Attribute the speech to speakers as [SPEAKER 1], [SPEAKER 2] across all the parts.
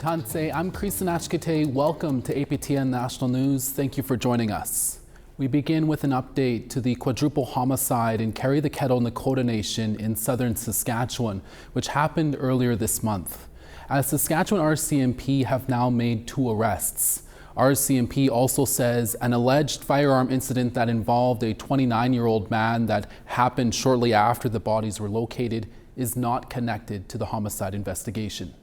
[SPEAKER 1] Tanse, I'm Krisanachkate. Welcome to APTN National News. Thank you for joining us. We begin with an update to the quadruple homicide in the Kettle, Nakoda Nation in southern Saskatchewan, which happened earlier this month. As Saskatchewan RCMP have now made 2 arrests. RCMP also says an alleged firearm incident that involved a 29-year-old man that happened shortly after the bodies were located is not connected to the homicide investigation.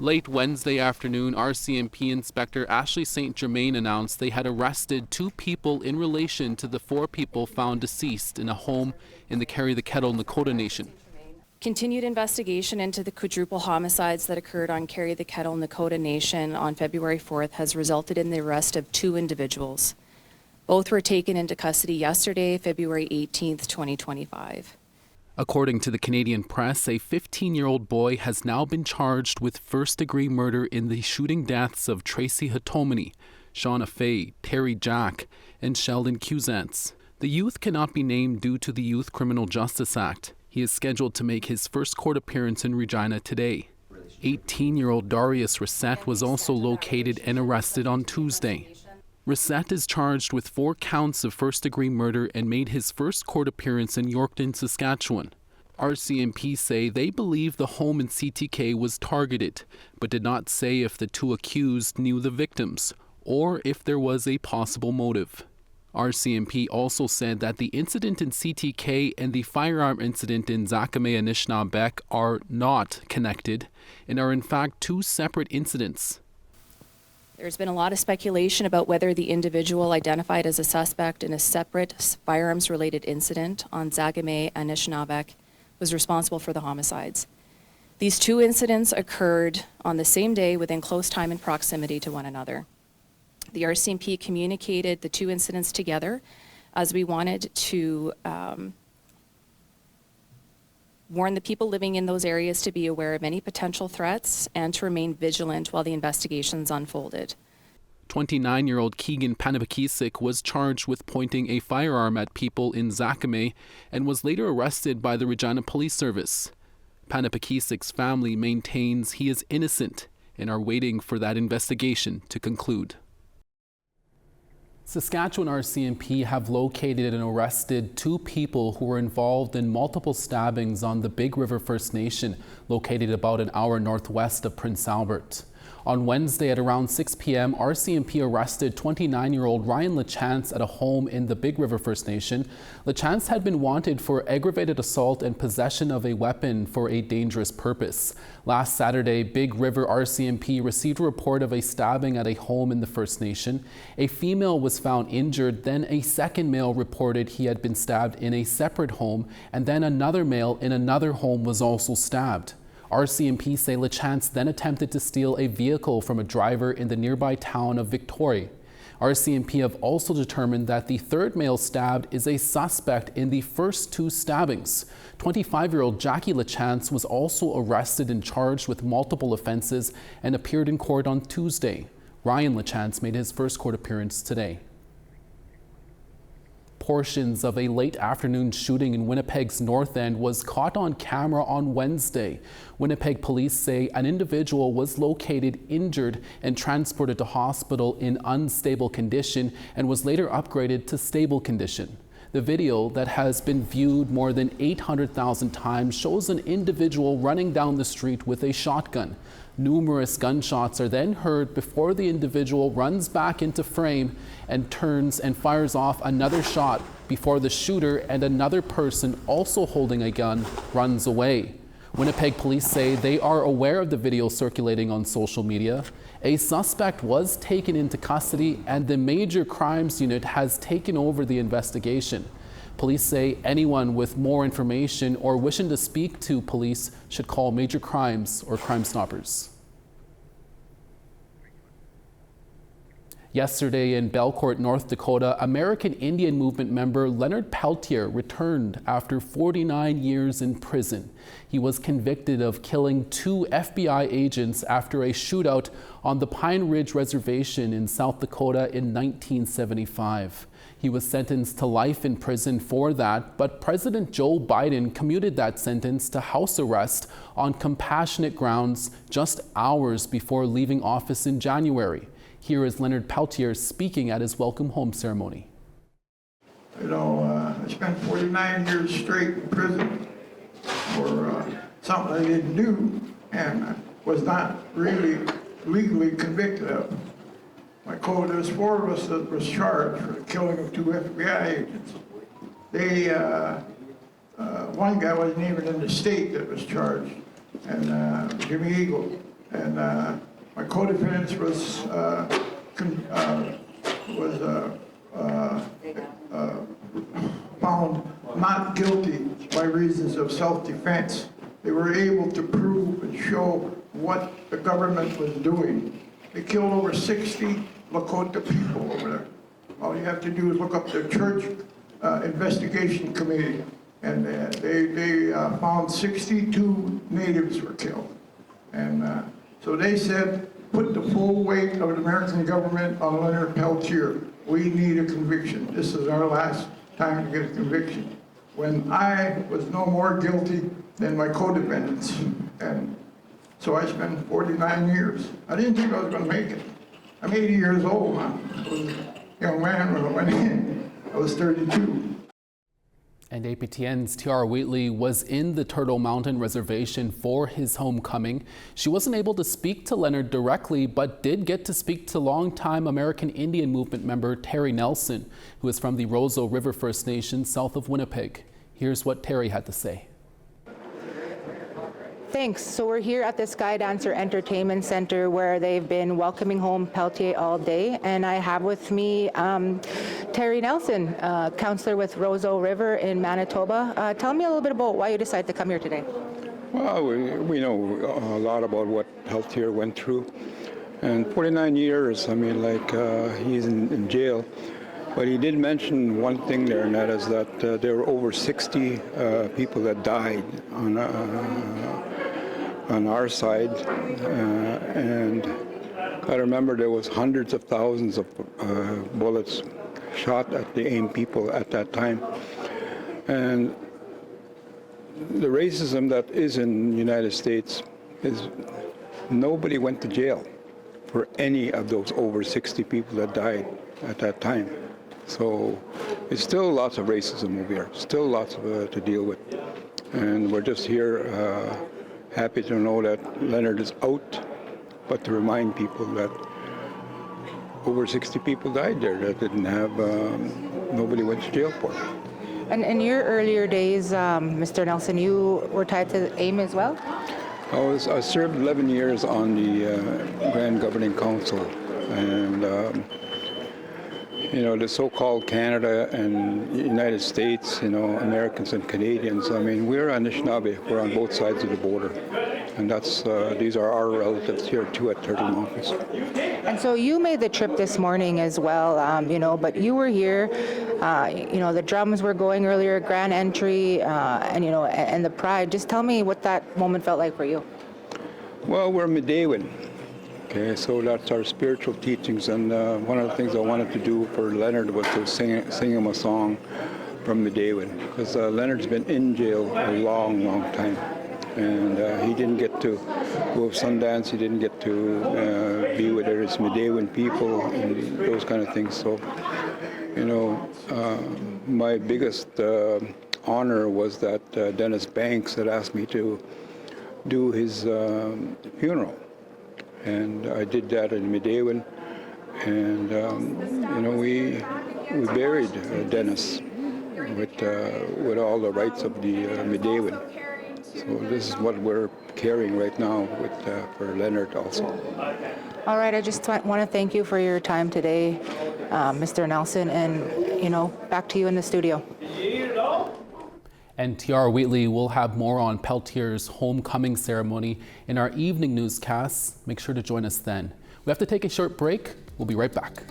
[SPEAKER 1] Late Wednesday afternoon, RCMP Inspector Ashley St. Germain announced they had arrested 2 people in relation to the 4 people found deceased in a home in the Kettle, Nakoda Nation.
[SPEAKER 2] Continued investigation into the quadruple homicides that occurred on the Kettle, Nakoda Nation on February 4th has resulted in the arrest of 2 individuals. Both were taken into custody yesterday, February 18th, 2025.
[SPEAKER 1] According to the Canadian press, a 15-year-old boy has now been charged with first-degree murder in the shooting deaths of Tracy Hatomany, Shauna Faye, Terry Jack, and Sheldon Cusance. The youth cannot be named due to the Youth Criminal Justice Act. He is scheduled to make his first court appearance in Regina today. 18-year-old Darius Reset was also located and arrested on Tuesday. Reset is charged with 4 counts of first-degree murder and made his first court appearance in Yorkton, Saskatchewan. RCMP say they believe the home in CTK was targeted, but did not say if the 2 accused knew the victims or if there was a possible motive. RCMP also said that the incident in CTK and the firearm incident in Zakome-Anishinaabeg are not connected and are in fact 2 separate incidents.
[SPEAKER 2] There's been a lot of speculation about whether the individual identified as a suspect in a separate firearms-related incident on Zakome-Anishinaabeg was responsible for the homicides. These 2 incidents occurred on the same day within close time and proximity to one another. The RCMP communicated the 2 incidents together as we wanted to warn the people living in those areas to be aware of any potential threats and to remain vigilant while the investigations unfolded.
[SPEAKER 1] 29-year-old Keegan Panapakisik was charged with pointing a firearm at people in Zakame and was later arrested by the Regina Police Service. Panapakisik's family maintains he is innocent and are waiting for that investigation to conclude. Saskatchewan RCMP have located and arrested 2 people who were involved in multiple stabbings on the Big River First Nation, located about an hour northwest of Prince Albert. On Wednesday at around 6 p.m., RCMP arrested 29-year-old Ryan Lachance at a home in the Big River First Nation. Lachance had been wanted for aggravated assault and possession of a weapon for a dangerous purpose. Last Saturday, Big River RCMP received a report of a stabbing at a home in the First Nation. A female was found injured, then a second male reported he had been stabbed in a separate home, and then another male in another home was also stabbed. RCMP say Lachance then attempted to steal a vehicle from a driver in the nearby town of Victoria. RCMP have also determined that the 3rd male stabbed is a suspect in the first 2 stabbings. 25-year-old Jackie Lachance was also arrested and charged with multiple offenses and appeared in court on Tuesday. Ryan Lachance made his first court appearance today. Portions of a late afternoon shooting in Winnipeg's North End was caught on camera on Wednesday. Winnipeg police say an individual was located injured and transported to hospital in unstable condition and was later upgraded to stable condition. The video that has been viewed more than 800,000 times shows an individual running down the street with a shotgun. Numerous gunshots are then heard before the individual runs back into frame and turns and fires off another shot before the shooter and another person also holding a gun runs away. Winnipeg police say they are aware of the video circulating on social media. A suspect was taken into custody and the Major Crimes Unit has taken over the investigation. Police say anyone with more information or wishing to speak to police should call Major Crimes or Crime Stoppers. Yesterday in Belcourt, North Dakota, American Indian Movement member Leonard Peltier returned after 49 years in prison. He was convicted of killing 2 FBI agents after a shootout on the Pine Ridge Reservation in South Dakota in 1975. He was sentenced to life in prison for that, but President Joe Biden commuted that sentence to house arrest on compassionate grounds just hours before leaving office in January. Here is Leonard Peltier speaking at his welcome home ceremony.
[SPEAKER 3] You know, I spent 49 years straight in prison for something I didn't do and was not really legally convicted of. There was 4 of us that was charged for the killing of 2 FBI agents. One guy wasn't even in the state that was charged, and Jimmy Eagle. And my co-defendant was found not guilty by reasons of self-defense. They were able to prove and show what the government was doing. They killed over 60 Lakota people over there. All you have to do is look up the church investigation committee, and they found 62 natives were killed. And so they said, put the full weight of the American government on Leonard Peltier. We need a conviction. This is our last time to get a conviction. When I was no more guilty than my co-defendants. And so I spent 49 years. I didn't think I was going to make it. I'm 80 years old now. I was a young man when I went in. I was 32.
[SPEAKER 1] And APTN's Tiara Wheatley was in the Turtle Mountain Reservation for his homecoming. She wasn't able to speak to Leonard directly, but did get to speak to longtime American Indian Movement member Terry Nelson, who is from the Roseau River First Nation south of Winnipeg. Here's what Terry had to say.
[SPEAKER 4] Thanks. So we're here at the Skydancer Entertainment Center where they've been welcoming home Peltier all day. And I have with me Terry Nelson, counselor with Roseau River in Manitoba. Tell me a little bit about why you decided to come here today.
[SPEAKER 5] Well, we know a lot about what Peltier went through. And 49 years, I mean, like he's in jail. But he did mention one thing there, and that is that there were over 60 people that died on our side, and I remember there was hundreds of thousands of bullets shot at the AIM people at that time. And the racism that is in the United States is nobody went to jail for any of those over 60 people that died at that time. So it's still lots of racism over here, still lots of to deal with. And we're just here happy to know that Leonard is out, but to remind people that over 60 people died there that didn't have, nobody went to jail for.
[SPEAKER 4] And in your earlier days, Mr. Nelson, you were tied to AIM as well?
[SPEAKER 5] I served 11 years on the Grand Governing Council, and you know, the so-called Canada and United States, you know, Americans and Canadians, I mean, we're Anishinaabe, we're on both sides of the border. And that's, these are our relatives here too at Turtle Mountains.
[SPEAKER 4] And so you made the trip this morning as well, you know, but you were here, you know, the drums were going earlier, grand entry, and, you know, and the pride. Just tell me what that moment felt like for you.
[SPEAKER 5] Well, we're Medewin. Okay, so that's our spiritual teachings, and one of the things I wanted to do for Leonard was to sing him a song from Medewin, because Leonard's been in jail a long, long time, and he didn't get to go to Sundance, he didn't get to be with his Medewin people and those kind of things. So, you know, my biggest honor was that Dennis Banks had asked me to do his funeral. And I did that in Medewin, and you know, we buried Dennis with all the rights of the Medewin. So this is what we're carrying right now with for Leonard also.
[SPEAKER 4] All right, I just want to thank you for your time today, Mr. Nelson, and you know, back to you in the studio.
[SPEAKER 1] And Tiara Wheatley will have more on Peltier's homecoming ceremony in our evening newscasts. Make sure to join us then. We have to take a short break. We'll be right back.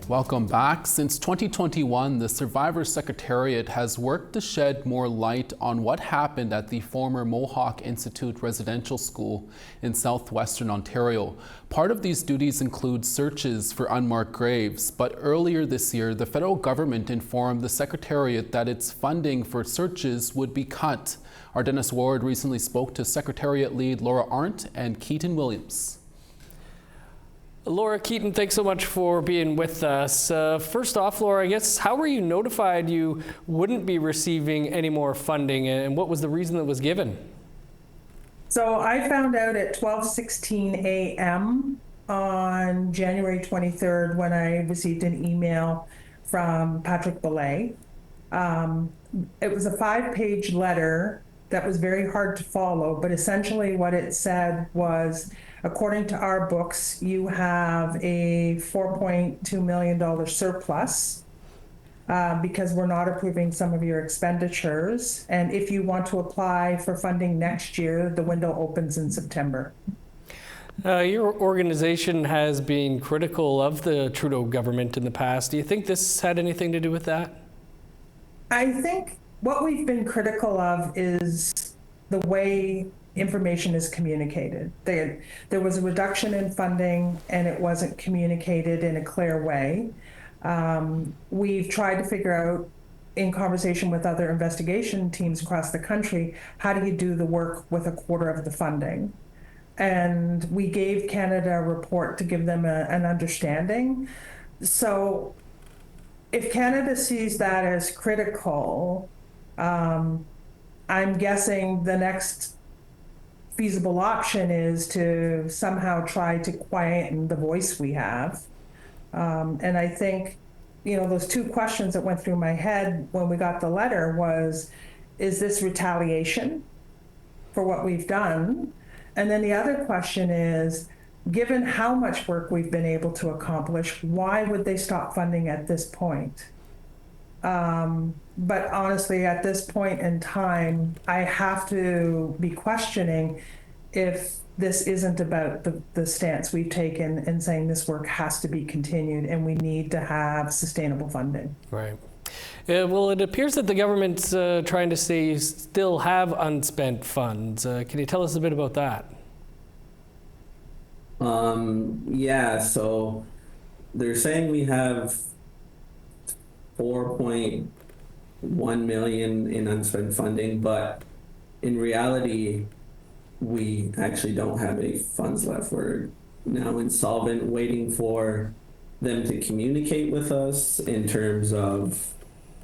[SPEAKER 1] Welcome back. Since 2021, the Survivors Secretariat has worked to shed more light on what happened at the former Mohawk Institute Residential School in southwestern Ontario. Part of these duties include searches for unmarked graves, but earlier this year, the federal government informed the Secretariat that its funding for searches would be cut. Our Dennis Ward recently spoke to Secretariat lead Laura Arndt and Keaton Williams.
[SPEAKER 6] Laura, Keaton, thanks so much for being with us. First off, Laura, I guess, how were you notified you wouldn't be receiving any more funding, and what was the reason that was given?
[SPEAKER 7] So I found out at 12:16 a.m. on January 23rd when I received an email from Patrick Belay. It was a 5-page letter that was very hard to follow, but essentially what it said was, according to our books, you have a $4.2 million surplus because we're not approving some of your expenditures. And if you want to apply for funding next year, the window opens in September.
[SPEAKER 6] Your organization has been critical of the Trudeau government in the past. Do you think this had anything to do with that?
[SPEAKER 7] I think what we've been critical of is the way information is communicated. There was a reduction in funding and it wasn't communicated in a clear way. We've tried to figure out, in conversation with other investigation teams across the country, how do you do the work with a quarter of the funding? And we gave Canada a report to give them an understanding. So if Canada sees that as critical, I'm guessing the next feasible option is to somehow try to quieten the voice we have. And I think, those two questions that went through my head when we got the letter was, is this retaliation for what we've done? And then the other question is, given how much work we've been able to accomplish, why would they stop funding at this point? But honestly, at this point in time, I have to be questioning if this isn't about the stance we've taken in saying this work has to be continued and we need to have sustainable funding.
[SPEAKER 6] Right. Well, it appears that the government's trying to say you still have unspent funds. Can you tell us a bit about that?
[SPEAKER 8] Yeah, so they're saying we have 4.1 million in unspent funding, but in reality, we actually don't have any funds left. We're now insolvent, waiting for them to communicate with us in terms of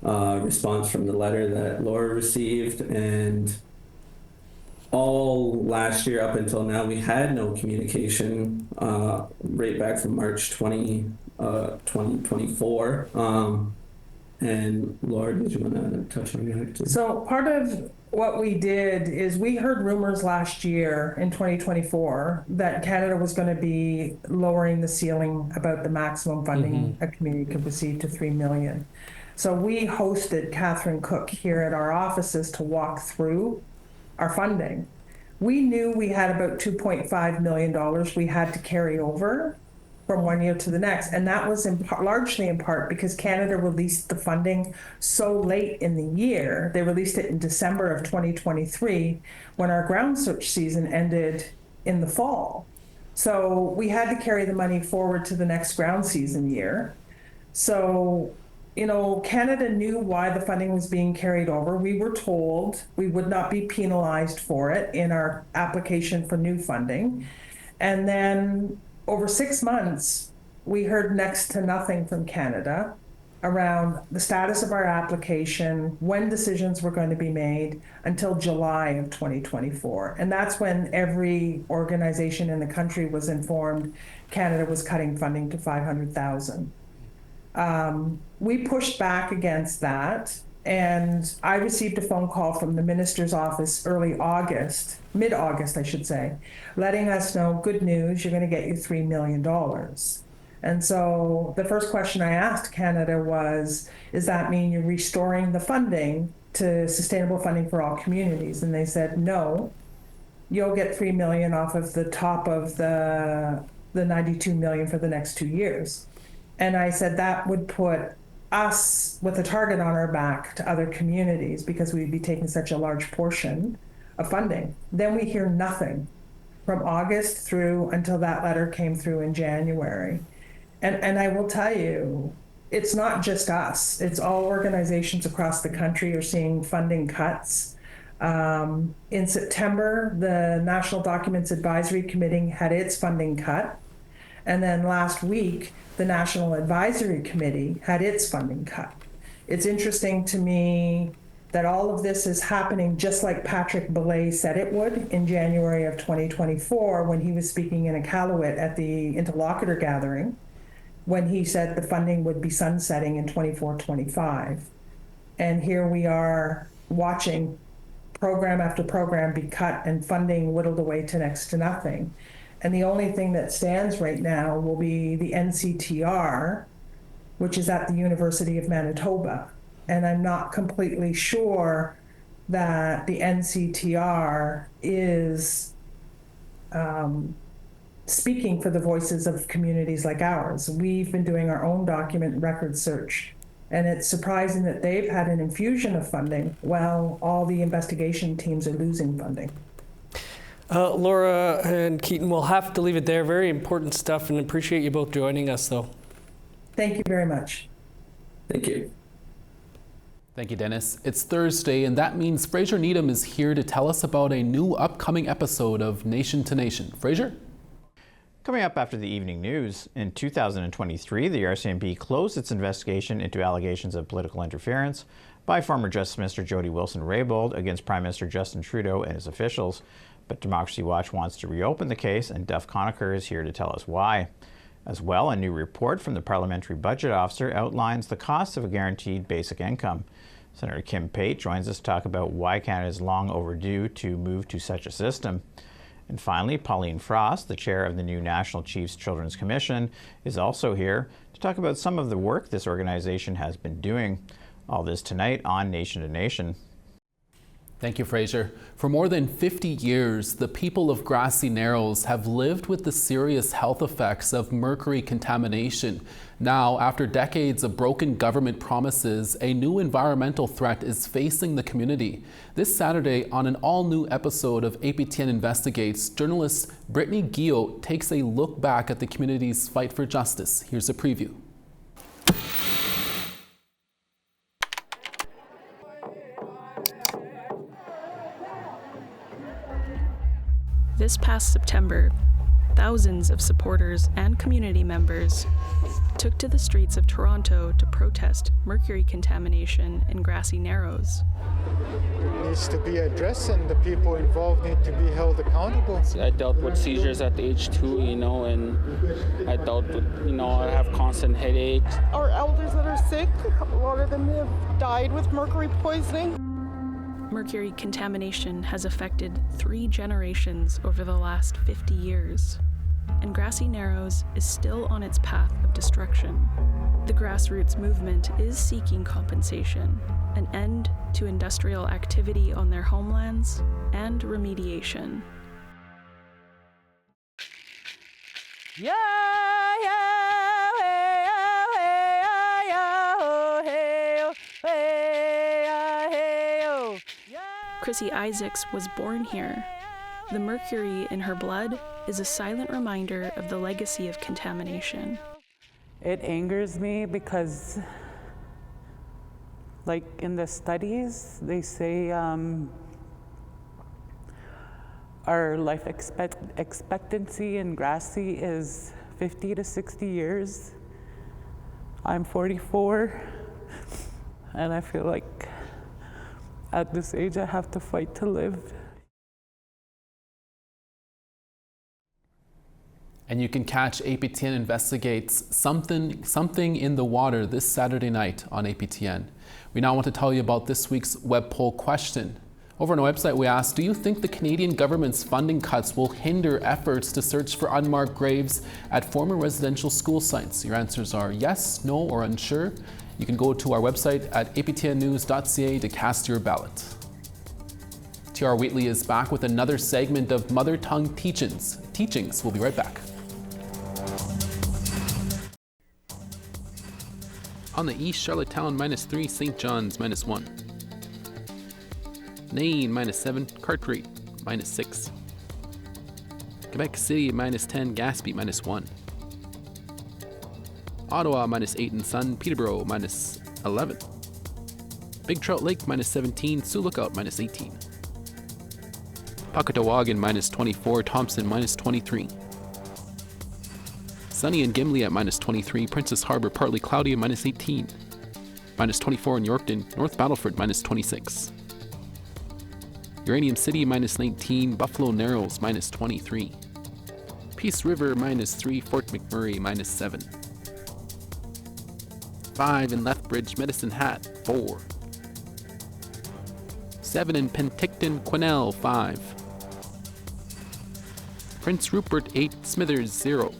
[SPEAKER 8] response from the letter that Laura received. And all last year up until now, we had no communication right back from March 2024. And Laura, did you want to touch on that too?
[SPEAKER 7] So part of what we did is we heard rumors last year in 2024 that Canada was going to be lowering the ceiling about the maximum funding a community could receive to $3 million. So we hosted Catherine Cook here at our offices to walk through our funding. We knew we had about $2.5 million we had to carry over from one year to the next. And that was largely in part because Canada released the funding so late in the year. They released it in December of 2023 when our ground search season ended in the fall. So we had to carry the money forward to the next ground season year. So, Canada knew why the funding was being carried over. We were told we would not be penalized for it in our application for new funding. And then over 6 months, we heard next to nothing from Canada around the status of our application, when decisions were going to be made, until July of 2024. And that's when every organization in the country was informed Canada was cutting funding to $500,000. We pushed back against that, and I received a phone call from the minister's office mid-August, I should say, letting us know, good news, you're going to get your $3 million. And so the first question I asked Canada was, does that mean you're restoring the funding to sustainable funding for all communities? And they said, no, you'll get $3 million off of the top of the $92 million for the next 2 years. And I said that would put us with a target on our back to other communities because we'd be taking such a large portion of funding. Then we hear nothing from August through until that letter came through in January. And I will tell you, it's not just us. It's all organizations across the country are seeing funding cuts. In September, the National Documents Advisory Committee had its funding cut. And then last week, the National Advisory Committee had its funding cut. It's interesting to me that all of this is happening just like Patrick Belay said it would in January of 2024 when he was speaking in Iqaluit at the interlocutor gathering, when he said the funding would be sunsetting in 24-25. And here we are watching program after program be cut and funding whittled away to next to nothing. And the only thing that stands right now will be the NCTR, which is at the University of Manitoba. And I'm not completely sure that the NCTR is speaking for the voices of communities like ours. We've been doing our own document record search, and it's surprising that they've had an infusion of funding while all the investigation teams are losing funding.
[SPEAKER 6] Laura and Keaton, we'll have to leave it there. Very important stuff, and appreciate you both joining us, though.
[SPEAKER 7] Thank you very much.
[SPEAKER 8] Thank you.
[SPEAKER 1] Thank you, Dennis. It's Thursday, and that means Fraser Needham is here to tell us about a new upcoming episode of Nation to Nation. Fraser?
[SPEAKER 9] Coming up after the evening news, in 2023, the RCMP closed its investigation into allegations of political interference by former Justice Minister Jody Wilson-Raybould against Prime Minister Justin Trudeau and his officials. But Democracy Watch wants to reopen the case, and Duff Conacher is here to tell us why. As well, a new report from the Parliamentary Budget Officer outlines the cost of a guaranteed basic income. Senator Kim Pate joins us to talk about why Canada is long overdue to move to such a system. And finally, Pauline Frost, the chair of the new National Chiefs Children's Commission, is also here to talk about some of the work this organization has been doing. All this tonight on Nation to Nation.
[SPEAKER 1] Thank you, Fraser. For more than 50 years, the people of Grassy Narrows have lived with the serious health effects of mercury contamination. Now, after decades of broken government promises, a new environmental threat is facing the community. This Saturday, on an all-new episode of APTN Investigates, journalist Brittany Guillot takes a look back at the community's fight for justice. Here's a preview.
[SPEAKER 10] This past September, thousands of supporters and community members took to the streets of Toronto to protest mercury contamination in Grassy Narrows.
[SPEAKER 11] It needs to be addressed, and the people involved need to be held accountable.
[SPEAKER 12] I dealt with seizures at age 2, and I dealt with, I have constant headaches.
[SPEAKER 13] Our elders that are sick, a lot of them have died with mercury poisoning.
[SPEAKER 10] Mercury contamination has affected 3 generations over the last 50 years, and Grassy Narrows is still on its path of destruction. The grassroots movement is seeking compensation, an end to industrial activity on their homelands, and remediation. Chrissy Isaacs was born here. The mercury in her blood is a silent reminder of the legacy of contamination.
[SPEAKER 14] It angers me because, like in the studies, they say our life expectancy in Grassy is 50 to 60 years. I'm 44, and I feel like at this age, I have to fight to live.
[SPEAKER 1] And you can catch APTN Investigates Something in the Water this Saturday night on APTN. We now want to tell you about this week's web poll question. Over on our website, we asked, do you think the Canadian government's funding cuts will hinder efforts to search for unmarked graves at former residential school sites? Your answers are yes, no, or unsure. You can go to our website at aptnnews.ca to cast your ballot. T.R. Wheatley is back with another segment of Mother Tongue Teachings. We'll be right back. On the east, Charlottetown -3, St. John's -1. Nain -7, Cartwright -6. Quebec City -10, Gaspé -1. Ottawa -8 and Sun, Peterborough -11. Big Trout Lake -17, Sioux Lookout -18. Pocatawagan -24, Thompson -23. Sunny and Gimli at -23, Princess Harbour partly cloudy at -18. -24 in Yorkton, North Battleford -26. Uranium City -19, Buffalo Narrows -23. Peace River -3, Fort McMurray -7. 5 in Lethbridge, Medicine Hat 4. 7 in Penticton, Quesnel 5. Prince Rupert 8, Smithers 0.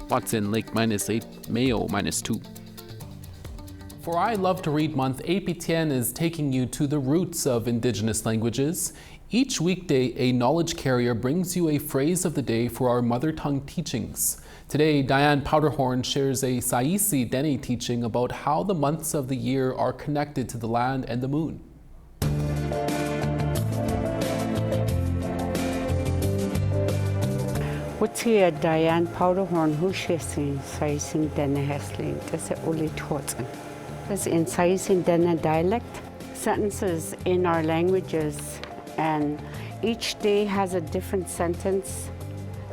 [SPEAKER 1] Watson Lake -8, Mayo -2. For I Love to Read Month, APTN is taking you to the roots of Indigenous languages. Each weekday, a knowledge carrier brings you a phrase of the day for our mother tongue teachings. Today, Diane Powderhorn shares a Saisi Dene teaching about how the months of the year are connected to the land and the moon.
[SPEAKER 15] What's Diane Powderhorn who shesin Saisi Dene Hesling? That's only taught. That's in Saisi Dene dialect. Sentences in our languages, and each day has a different sentence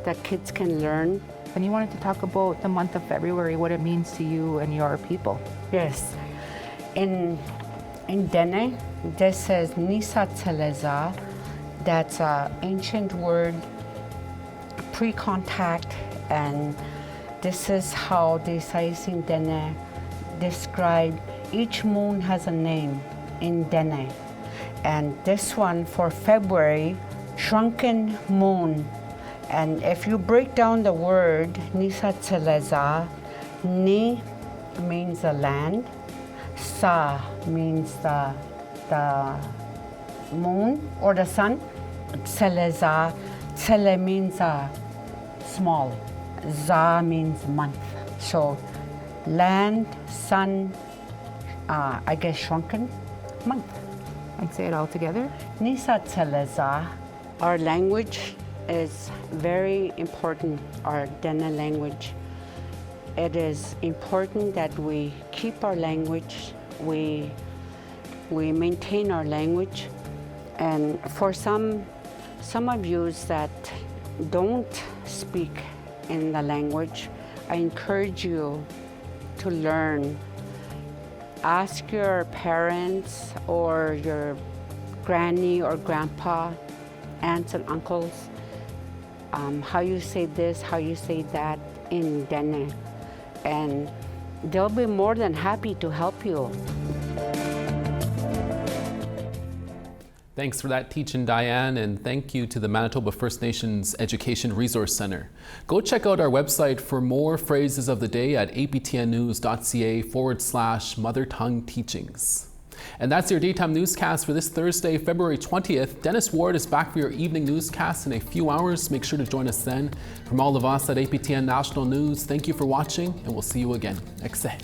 [SPEAKER 15] that kids can learn.
[SPEAKER 4] And you wanted to talk about the month of February, what it means to you and your people.
[SPEAKER 15] Yes. In Dene, this says Nisa Tseleza. That's an ancient word, pre-contact, and this is how the Saisi Dene describe each moon has a name in Dene. And this one for February, shrunken moon. And if you break down the word, Nisa Tseleza, Ni means the land, Sa means the moon or the sun, Tseleza, Tsele means small, Za means month. So land, sun, I guess shrunken, month.
[SPEAKER 4] And say it all together.
[SPEAKER 15] Nisa Tseleza. Our language is very important, our Dene language. It is important that we keep our language, we maintain our language. And for some of you that don't speak in the language, I encourage you to learn. Ask your parents or your granny or grandpa, aunts and uncles, how you say this, how you say that in Dene. And they'll be more than happy to help you.
[SPEAKER 1] Thanks for that teaching, Diane, and thank you to the Manitoba First Nations Education Resource Centre. Go check out our website for more phrases of the day at aptnnews.ca/mother tongue teachings. And that's your daytime newscast for this Thursday, February 20th. Dennis Ward is back for your evening newscast in a few hours. Make sure to join us then. From all of us at APTN National News, thank you for watching, and we'll see you again next day.